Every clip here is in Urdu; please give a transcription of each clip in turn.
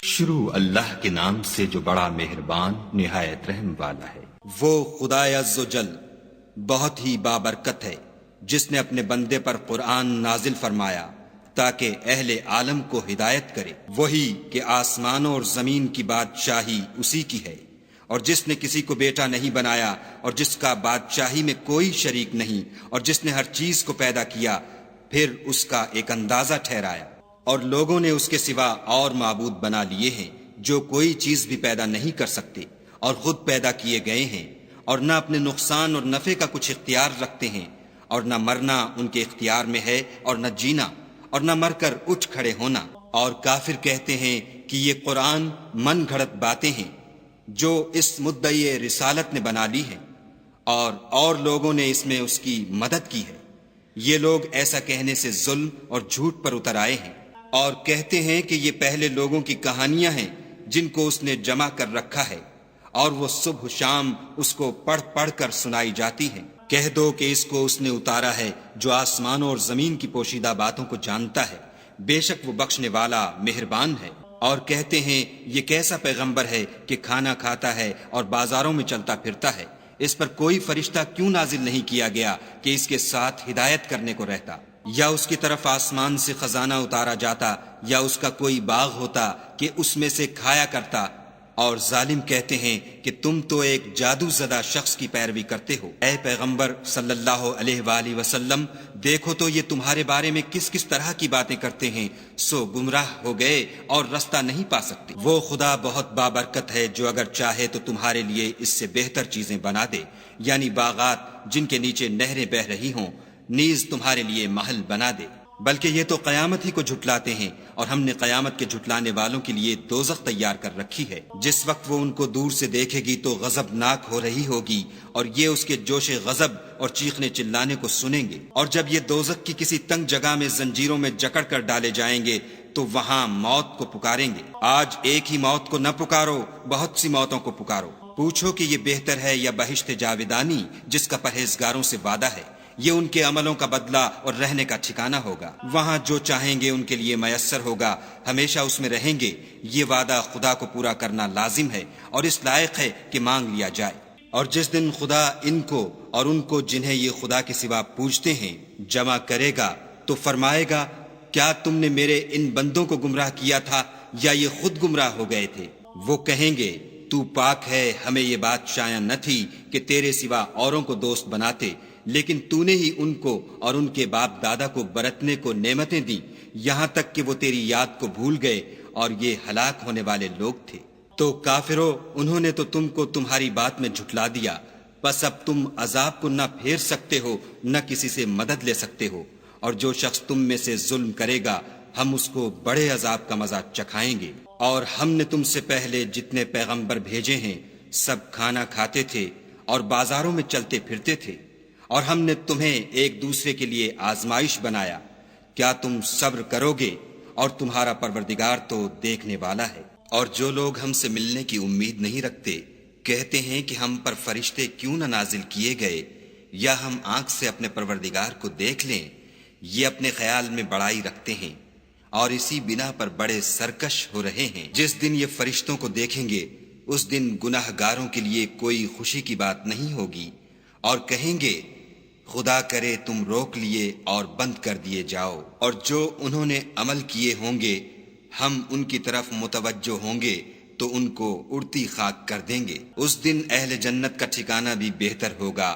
شروع اللہ کے نام سے جو بڑا مہربان نہایت رحم والا ہے۔ وہ خدا عز و جل بہت ہی بابرکت ہے جس نے اپنے بندے پر قرآن نازل فرمایا تاکہ اہل عالم کو ہدایت کرے۔ وہی کہ آسمانوں اور زمین کی بادشاہی اسی کی ہے، اور جس نے کسی کو بیٹا نہیں بنایا اور جس کا بادشاہی میں کوئی شریک نہیں، اور جس نے ہر چیز کو پیدا کیا پھر اس کا ایک اندازہ ٹھہرایا، اور لوگوں نے اس کے سوا اور معبود بنا لیے ہیں جو کوئی چیز بھی پیدا نہیں کر سکتے اور خود پیدا کیے گئے ہیں، اور نہ اپنے نقصان اور نفع کا کچھ اختیار رکھتے ہیں، اور نہ مرنا ان کے اختیار میں ہے اور نہ جینا، اور نہ مر کر اٹھ کھڑے ہونا۔ اور کافر کہتے ہیں کہ یہ قرآن من گھڑت باتیں ہیں جو اس مدعی رسالت نے بنا لی ہیں، اور لوگوں نے اس میں اس کی مدد کی ہے۔ یہ لوگ ایسا کہنے سے ظلم اور جھوٹ پر اتر آئے ہیں، اور کہتے ہیں کہ یہ پہلے لوگوں کی کہانیاں ہیں جن کو اس نے جمع کر رکھا ہے، اور وہ صبح شام اس کو پڑھ پڑھ کر سنائی جاتی ہیں۔ کہہ دو کہ اس کو اس نے اتارا ہے جو آسمانوں اور زمین کی پوشیدہ باتوں کو جانتا ہے، بے شک وہ بخشنے والا مہربان ہے۔ اور کہتے ہیں یہ کیسا پیغمبر ہے کہ کھانا کھاتا ہے اور بازاروں میں چلتا پھرتا ہے، اس پر کوئی فرشتہ کیوں نازل نہیں کیا گیا کہ اس کے ساتھ ہدایت کرنے کو رہتا، یا اس کی طرف آسمان سے خزانہ اتارا جاتا، یا اس کا کوئی باغ ہوتا کہ اس میں سے کھایا کرتا۔ اور ظالم کہتے ہیں کہ تم تو ایک جادو زدہ شخص کی پیروی کرتے ہو۔ اے پیغمبر صلی اللہ علیہ وآلہ وسلم، دیکھو تو یہ تمہارے بارے میں کس کس طرح کی باتیں کرتے ہیں، سو گمراہ ہو گئے اور رستہ نہیں پا سکتے۔ وہ خدا بہت بابرکت ہے جو اگر چاہے تو تمہارے لیے اس سے بہتر چیزیں بنا دے، یعنی باغات جن کے نیچے نہریں بہ رہی ہوں، نیز تمہارے لیے محل بنا دے۔ بلکہ یہ تو قیامت ہی کو جھٹلاتے ہیں، اور ہم نے قیامت کے جھٹلانے والوں کے لیے دوزخ تیار کر رکھی ہے۔ جس وقت وہ ان کو دور سے دیکھے گی تو غضبناک ہو رہی ہوگی، اور یہ اس کے جوش غضب اور چیخنے چلانے کو سنیں گے۔ اور جب یہ دوزخ کی کسی تنگ جگہ میں زنجیروں میں جکڑ کر ڈالے جائیں گے تو وہاں موت کو پکاریں گے۔ آج ایک ہی موت کو نہ پکارو، بہت سی موتوں کو پکارو۔ پوچھو کہ یہ بہتر ہے یا بہشت جاودانی جس کا پرہیزگاروں سے وعدہ ہے، یہ ان کے عملوں کا بدلہ اور رہنے کا ٹھکانہ ہوگا۔ وہاں جو چاہیں گے ان کے لیے میسر ہوگا، ہمیشہ اس میں رہیں گے۔ یہ وعدہ خدا کو پورا کرنا لازم ہے اور اس لائق ہے کہ مانگ لیا جائے۔ اور جس دن خدا ان کو اور ان کو جنہیں یہ خدا کے سوا پوجتے ہیں جمع کرے گا تو فرمائے گا، کیا تم نے میرے ان بندوں کو گمراہ کیا تھا یا یہ خود گمراہ ہو گئے تھے؟ وہ کہیں گے، تو پاک ہے، ہمیں یہ بات شایع نہ تھی کہ تیرے سوا اوروں کو دوست بناتے، لیکن تو نے ہی ان کو اور ان کے باپ دادا کو برتنے کو نعمتیں دیں، یہاں تک کہ وہ تیری یاد کو بھول گئے، اور یہ ہلاک ہونے والے لوگ تھے۔ تو کافرو، انہوں نے تو تم کو تمہاری بات میں جھٹلا دیا، بس اب تم عذاب کو نہ پھیر سکتے ہو نہ کسی سے مدد لے سکتے ہو، اور جو شخص تم میں سے ظلم کرے گا ہم اس کو بڑے عذاب کا مزہ چکھائیں گے۔ اور ہم نے تم سے پہلے جتنے پیغمبر بھیجے ہیں سب کھانا کھاتے تھے اور بازاروں میں چلتے پھرتے تھے، اور ہم نے تمہیں ایک دوسرے کے لیے آزمائش بنایا، کیا تم صبر کرو گے؟ اور تمہارا پروردگار تو دیکھنے والا ہے۔ اور جو لوگ ہم سے ملنے کی امید نہیں رکھتے کہتے ہیں کہ ہم پر فرشتے کیوں نہ نازل کیے گئے، یا ہم آنکھ سے اپنے پروردگار کو دیکھ لیں۔ یہ اپنے خیال میں بڑائی رکھتے ہیں اور اسی بنا پر بڑے سرکش ہو رہے ہیں۔ جس دن یہ فرشتوں کو دیکھیں گے اس دن گناہ گاروں کے لیے کوئی خوشی کی بات نہیں ہوگی، اور کہیں گے، خدا کرے تم روک لیے اور بند کر دیے جاؤ۔ اور جو انہوں نے عمل کیے ہوں گے ہم ان کی طرف متوجہ ہوں گے تو ان کو اڑتی خاک کر دیں گے۔ اس دن اہل جنت کا ٹھکانہ بھی بہتر ہوگا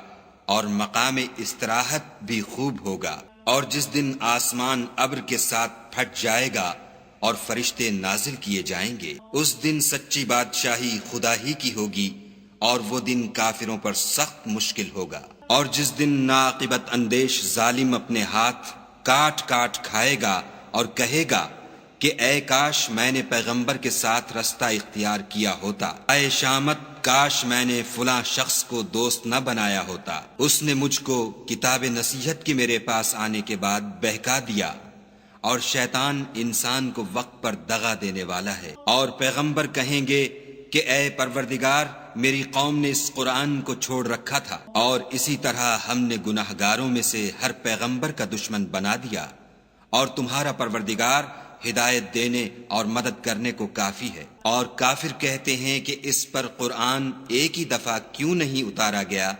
اور مقام استراحت بھی خوب ہوگا۔ اور جس دن آسمان ابر کے ساتھ پھٹ جائے گا اور فرشتے نازل کیے جائیں گے، اس دن سچی بادشاہی خدا ہی کی ہوگی، اور وہ دن کافروں پر سخت مشکل ہوگا۔ اور جس دن ناعاقبت اندیش ظالم اپنے ہاتھ کاٹ کاٹ کھائے گا اور کہے گا کہ اے کاش میں نے پیغمبر کے ساتھ رستہ اختیار کیا ہوتا، اے شامت کاش میں نے فلاں شخص کو دوست نہ بنایا ہوتا، اس نے مجھ کو کتاب نصیحت کے میرے پاس آنے کے بعد بہکا دیا۔ اور شیطان انسان کو وقت پر دغا دینے والا ہے۔ اور پیغمبر کہیں گے کہ اے پروردگار، میری قوم نے اس قرآن کو چھوڑ رکھا تھا، اور اسی طرح ہم نے گناہ گاروں میں سے ہر پیغمبر کا دشمن بنا دیا، اور تمہارا پروردگار ہدایت دینے اور مدد کرنے کو کافی ہے۔ اور کافر کہتے ہیں کہ اس پر قرآن ایک ہی دفعہ کیوں نہیں اتارا گیا؟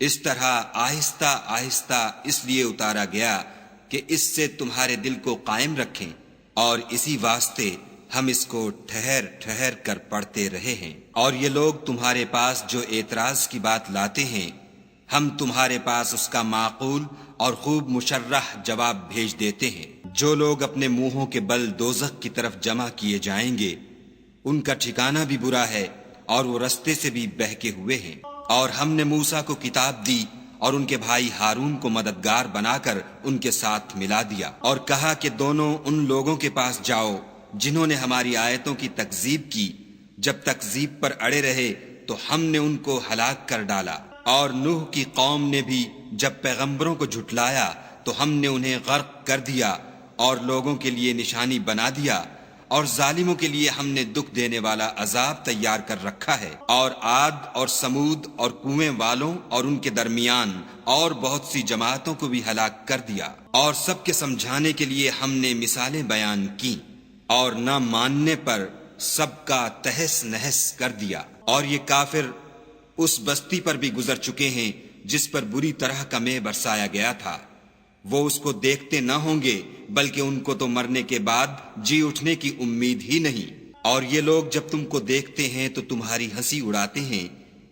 اس طرح آہستہ آہستہ اس لیے اتارا گیا کہ اس سے تمہارے دل کو قائم رکھیں، اور اسی واسطے ہم اس کو ٹھہر ٹھہر کر پڑھتے رہے ہیں۔ اور یہ لوگ تمہارے پاس جو اعتراض کی بات لاتے ہیں، ہم تمہارے پاس اس کا معقول اور خوب مشرح جواب بھیج دیتے ہیں۔ جو لوگ اپنے منہوں کے بل دوزخ کی طرف جمع کیے جائیں گے، ان کا ٹھکانہ بھی برا ہے اور وہ رستے سے بھی بہکے ہوئے ہیں۔ اور ہم نے موسیٰ کو کتاب دی اور ان کے بھائی ہارون کو مددگار بنا کر ان کے ساتھ ملا دیا، اور کہا کہ دونوں ان لوگوں کے پاس جاؤ جنہوں نے ہماری آیتوں کی تکذیب کی۔ جب تکذیب پر اڑے رہے تو ہم نے ان کو ہلاک کر ڈالا۔ اور نوح کی قوم نے بھی جب پیغمبروں کو جھٹلایا تو ہم نے انہیں غرق کر دیا اور لوگوں کے لیے نشانی بنا دیا، اور ظالموں کے لیے ہم نے دکھ دینے والا عذاب تیار کر رکھا ہے۔ اور عاد اور سمود اور کنویں والوں اور ان کے درمیان اور بہت سی جماعتوں کو بھی ہلاک کر دیا، اور سب کے سمجھانے کے لیے ہم نے مثالیں بیان کی، اور نہ ماننے پر سب کا تہس نہس کر دیا۔ اور یہ کافر اس بستی پر بھی گزر چکے ہیں جس پر بری طرح کا مے برسایا گیا تھا۔ وہ اس کو دیکھتے نہ ہوں گے، بلکہ ان کو تو مرنے کے بعد جی اٹھنے کی امید ہی نہیں۔ اور یہ لوگ جب تم کو دیکھتے ہیں تو تمہاری ہنسی اڑاتے ہیں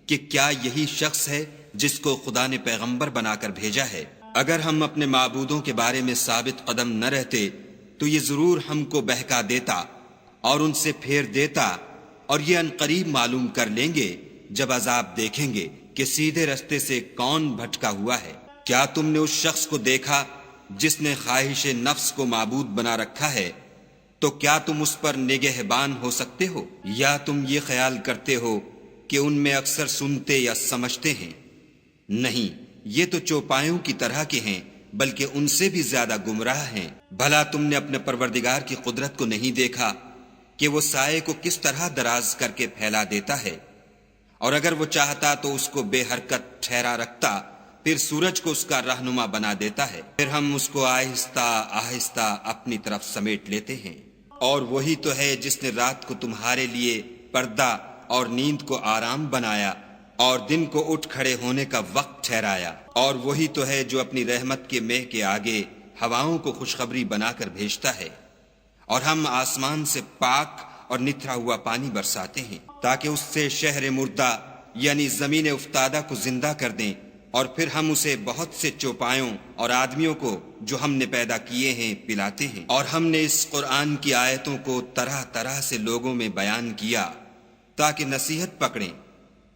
کہ کیا یہی شخص ہے جس کو خدا نے پیغمبر بنا کر بھیجا ہے؟ اگر ہم اپنے معبودوں کے بارے میں ثابت قدم نہ رہتے تو یہ ضرور ہم کو بہکا دیتا اور ان سے پھیر دیتا، اور یہ عنقریب معلوم کر لیں گے جب عذاب دیکھیں گے کہ سیدھے رستے سے کون بھٹکا ہوا ہے۔ کیا تم نے اس شخص کو دیکھا جس نے خواہش نفس کو معبود بنا رکھا ہے؟ تو کیا تم اس پر نگہبان ہو سکتے ہو؟ یا تم یہ خیال کرتے ہو کہ ان میں اکثر سنتے یا سمجھتے ہیں؟ نہیں، یہ تو چوپایوں کی طرح کے ہیں، بلکہ ان سے بھی زیادہ گمراہ ہیں۔ بھلا تم نے اپنے پروردگار کی قدرت کو نہیں دیکھا کہ وہ سائے کو کس طرح دراز کر کے پھیلا دیتا ہے؟ اور اگر وہ چاہتا تو اس کو بے حرکت ٹھہرا رکھتا، پھر سورج کو اس کا رہنما بنا دیتا ہے، پھر ہم اس کو آہستہ آہستہ اپنی طرف سمیٹ لیتے ہیں۔ اور وہی تو ہے جس نے رات کو تمہارے لیے پردہ اور نیند کو آرام بنایا اور دن کو اٹھ کھڑے ہونے کا وقت ٹھہرایا۔ اور وہی تو ہے جو اپنی رحمت کے مہ کے آگے ہواؤں کو خوشخبری بنا کر بھیجتا ہے، اور ہم آسمان سے پاک اور نتھرا ہوا پانی برساتے ہیں تاکہ اس سے شہر مردہ یعنی زمین افتادہ کو زندہ کر دیں، اور پھر ہم اسے بہت سے چوپایوں اور آدمیوں کو جو ہم نے پیدا کیے ہیں پلاتے ہیں۔ اور ہم نے اس قرآن کی آیتوں کو طرح طرح سے لوگوں میں بیان کیا تاکہ نصیحت پکڑیں،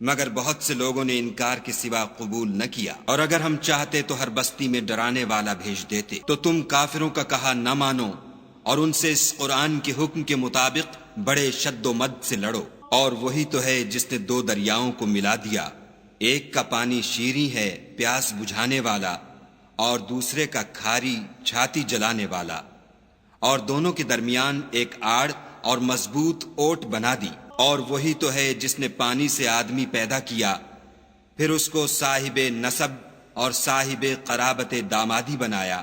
مگر بہت سے لوگوں نے انکار کے سوا قبول نہ کیا۔ اور اگر ہم چاہتے تو ہر بستی میں ڈرانے والا بھیج دیتے، تو تم کافروں کا کہا نہ مانو اور ان سے اس قرآن کے حکم کے مطابق بڑے شد و مد سے لڑو۔ اور وہی تو ہے جس نے دو دریاؤں کو ملا دیا، ایک کا پانی شیریں ہے پیاس بجھانے والا، اور دوسرے کا کھاری چھاتی جلانے والا، اور دونوں کے درمیان ایک آڑ اور مضبوط اوٹ بنا دی۔ اور وہی تو ہے جس نے پانی سے آدمی پیدا کیا، پھر اس کو صاحب نسب اور صاحب قرابت دامادی بنایا،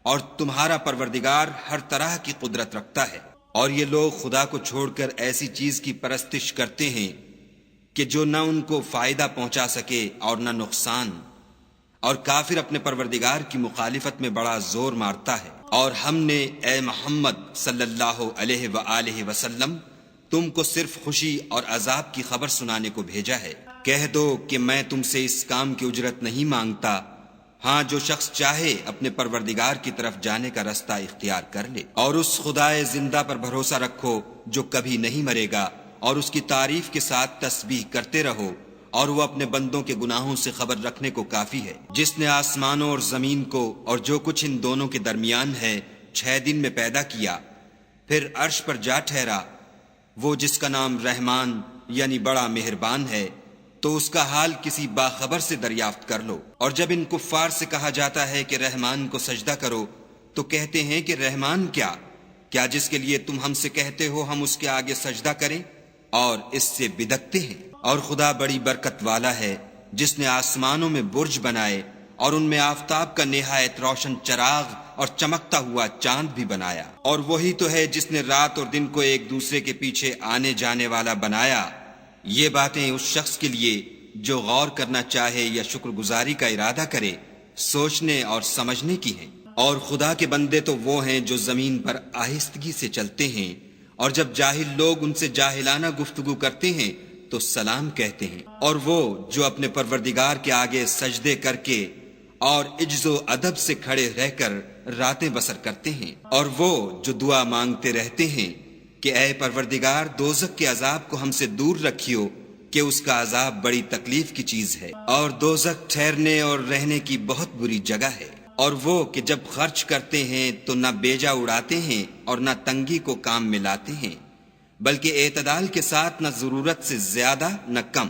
اور تمہارا پروردگار ہر طرح کی قدرت رکھتا ہے۔ اور یہ لوگ خدا کو چھوڑ کر ایسی چیز کی پرستش کرتے ہیں کہ جو نہ ان کو فائدہ پہنچا سکے اور نہ نقصان، اور کافر اپنے پروردگار کی مخالفت میں بڑا زور مارتا ہے۔ اور ہم نے اے محمد صلی اللہ علیہ وآلہ وسلم تم کو صرف خوشی اور عذاب کی خبر سنانے کو بھیجا ہے۔ کہہ دو کہ میں تم سے اس کام کی اجرت نہیں مانگتا، ہاں جو شخص چاہے اپنے پروردگار کی طرف جانے کا رستہ اختیار کر لے۔ اور اس خدائے زندہ پر بھروسہ رکھو جو کبھی نہیں مرے گا، اور اس کی تعریف کے ساتھ تسبیح کرتے رہو، اور وہ اپنے بندوں کے گناہوں سے خبر رکھنے کو کافی ہے۔ جس نے آسمانوں اور زمین کو اور جو کچھ ان دونوں کے درمیان ہے 6 دن میں پیدا کیا، پھر عرش پر جا ٹھہرا، وہ جس کا نام رحمان یعنی بڑا مہربان ہے، تو اس کا حال کسی باخبر سے دریافت کر لو۔ اور جب ان کفار سے کہا جاتا ہے کہ رحمان کو سجدہ کرو تو کہتے ہیں کہ رحمان کیا جس کے لیے تم ہم سے کہتے ہو ہم اس کے آگے سجدہ کریں، اور اس سے بدکتے ہیں۔ اور خدا بڑی برکت والا ہے جس نے آسمانوں میں برج بنائے اور ان میں آفتاب کا نہایت روشن چراغ اور چمکتا ہوا چاند بھی بنایا، اور وہی تو ہے جس نے رات اور دن کو ایک دوسرے کے پیچھے آنے جانے والا بنایا۔ یہ باتیں اس شخص کے لیے جو غور کرنا چاہے یا شکر گزاری کا ارادہ کرے سوچنے اور سمجھنے کی ہیں۔ اور خدا کے بندے تو وہ ہیں جو زمین پر آہستگی سے چلتے ہیں، اور جب جاہل لوگ ان سے جاہلانہ گفتگو کرتے ہیں تو سلام کہتے ہیں، اور وہ جو اپنے پروردگار کے آگے سجدے کر کے اور عجز و ادب سے کھڑے رہ کر راتیں بسر کرتے ہیں، اور وہ جو دعا مانگتے رہتے ہیں کہ اے پروردگار دوزخ کے عذاب کو ہم سے دور رکھیو کہ اس کا عذاب بڑی تکلیف کی چیز ہے، اور دوزخ ٹھہرنے اور رہنے کی بہت بری جگہ ہے۔ اور وہ کہ جب خرچ کرتے ہیں تو نہ بیجا اڑاتے ہیں اور نہ تنگی کو کام میں لاتے ہیں، بلکہ اعتدال کے ساتھ نہ ضرورت سے زیادہ نہ کم۔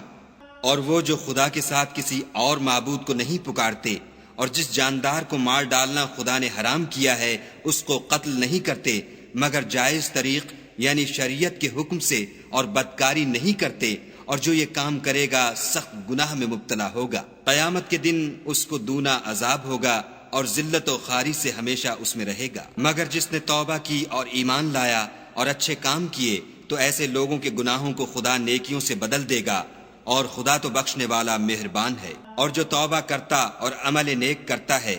اور وہ جو خدا کے ساتھ کسی اور معبود کو نہیں پکارتے، اور جس جاندار کو مار ڈالنا خدا نے حرام کیا ہے اس کو قتل نہیں کرتے مگر جائز طریق یعنی شریعت کے حکم سے، اور بدکاری نہیں کرتے، اور جو یہ کام کرے گا سخت گناہ میں مبتلا ہوگا۔ قیامت کے دن اس کو دونا عذاب ہوگا اور ذلت و خواری سے ہمیشہ اس میں رہے گا۔ مگر جس نے توبہ کی اور ایمان لایا اور اچھے کام کیے تو ایسے لوگوں کے گناہوں کو خدا نیکیوں سے بدل دے گا، اور خدا تو بخشنے والا مہربان ہے۔ اور جو توبہ کرتا اور عمل نیک کرتا ہے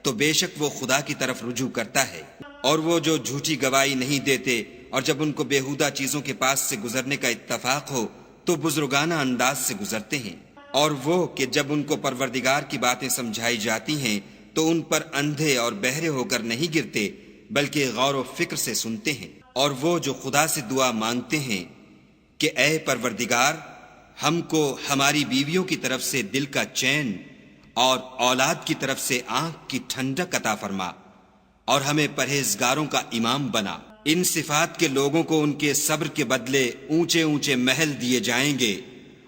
تو بے شک وہ خدا کی طرف رجوع کرتا ہے۔ اور وہ جو جھوٹی گواہی نہیں دیتے، اور جب ان کو بیہودہ چیزوں کے پاس سے گزرنے کا اتفاق ہو تو بزرگانہ انداز سے گزرتے ہیں۔ اور وہ کہ جب ان کو پروردگار کی باتیں سمجھائی جاتی ہیں تو ان پر اندھے اور بہرے ہو کر نہیں گرتے بلکہ غور و فکر سے سنتے ہیں۔ اور وہ جو خدا سے دعا مانگتے ہیں کہ اے پروردگار ہم کو ہماری بیویوں کی طرف سے دل کا چین اور اولاد کی طرف سے آنکھ کی ٹھنڈک عطا فرما، اور ہمیں پرہیزگاروں کا امام بنا۔ ان صفات کے لوگوں کو ان کے صبر کے بدلے اونچے اونچے محل دیے جائیں گے،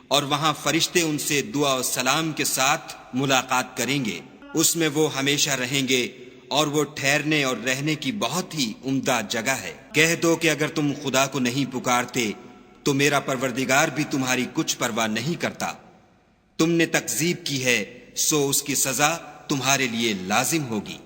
اور وہاں فرشتے ان سے دعا و سلام کے ساتھ ملاقات کریں گے، اس میں وہ ہمیشہ رہیں گے، اور وہ ٹھہرنے اور رہنے کی بہت ہی عمدہ جگہ ہے۔ کہہ دو کہ اگر تم خدا کو نہیں پکارتے تو میرا پروردگار بھی تمہاری کچھ پرواہ نہیں کرتا۔ تم نے تکذیب کی ہے سو اس کی سزا تمہارے لیے لازم ہوگی۔